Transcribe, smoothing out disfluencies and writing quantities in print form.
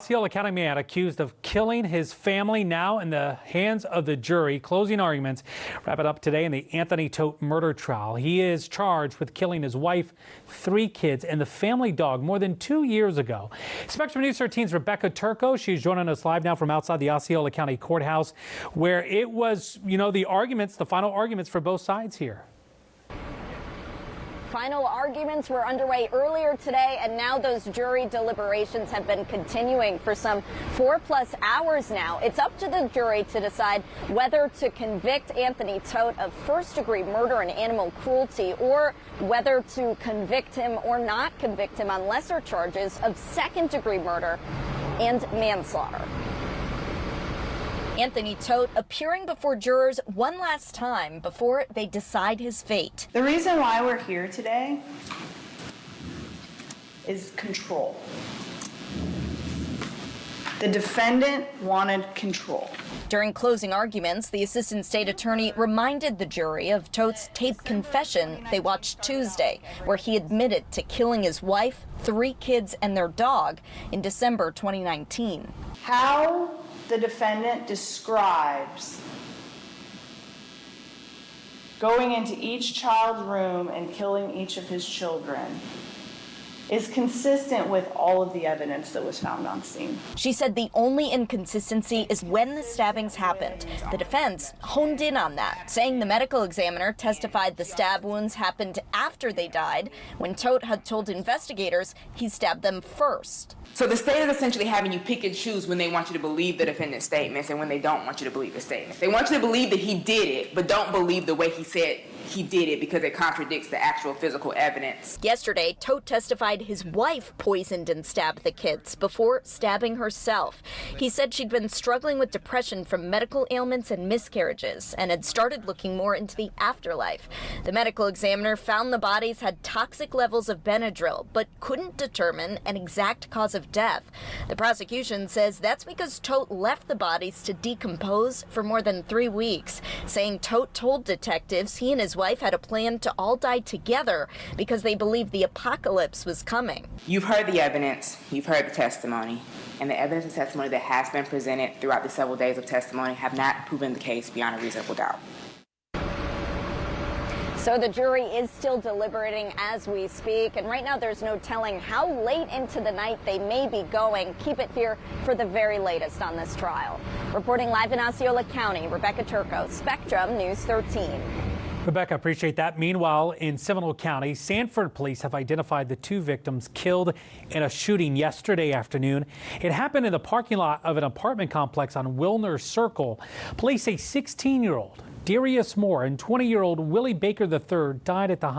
Osceola County man accused of killing his family now in the hands of the jury. Closing arguments wrap it up today in the Anthony Todt murder trial. He is charged with killing his wife, 3 kids, and the family dog more than 2 years ago. Spectrum News 13's Rebecca Turco. She's joining us live now from outside the Osceola County Courthouse, where it was, the final arguments for both sides here. Final arguments were underway earlier today, and now those jury deliberations have been continuing for some 4+ hours now. It's up to the jury to decide whether to convict Anthony Todt of first-degree murder and animal cruelty, or whether to convict him or not convict him on lesser charges of second-degree murder and manslaughter. Anthony Todt appearing before jurors one last time before they decide his fate. The reason why we're here today is control. The defendant wanted control. During closing arguments, the assistant state attorney reminded the jury of Todt's taped confession they watched Tuesday, where he admitted to killing his wife, 3 kids, and their dog in December 2019. How the defendant describes going into each child's room and killing each of his children is consistent with all of the evidence that was found on scene. She said the only inconsistency is when the stabbings happened. The defense honed in on that, saying the medical examiner testified the stab wounds happened after they died, when Todt had told investigators he stabbed them first. So the state is essentially having you pick and choose when they want you to believe the defendant's statements and when they don't want you to believe the statements. They want you to believe that he did it, but don't believe the way he said he did it because it contradicts the actual physical evidence. Yesterday, Todt testified his wife poisoned and stabbed the kids before stabbing herself. He said she'd been struggling with depression from medical ailments and miscarriages and had started looking more into the afterlife. The medical examiner found the bodies had toxic levels of Benadryl, but couldn't determine an exact cause of death. The prosecution says that's because Todt left the bodies to decompose for more than 3 weeks, saying Todt told detectives he and his wife had a plan to all die together because they believed the apocalypse was coming. You've heard the evidence, you've heard the testimony, and the evidence and testimony that has been presented throughout the several days of testimony have not proven the case beyond a reasonable doubt. So the jury is still deliberating as we speak, and right now there's no telling how late into the night they may be going. Keep it here for the very latest on this trial. Reporting live in Osceola County, Rebecca Turco, Spectrum News 13. Rebecca, appreciate that. Meanwhile, in Seminole County, Sanford police have identified the 2 victims killed in a shooting yesterday afternoon. It happened in the parking lot of an apartment complex on Wilner Circle. Police say 16-year-old Darius Moore and 20-year-old Willie Baker III died at the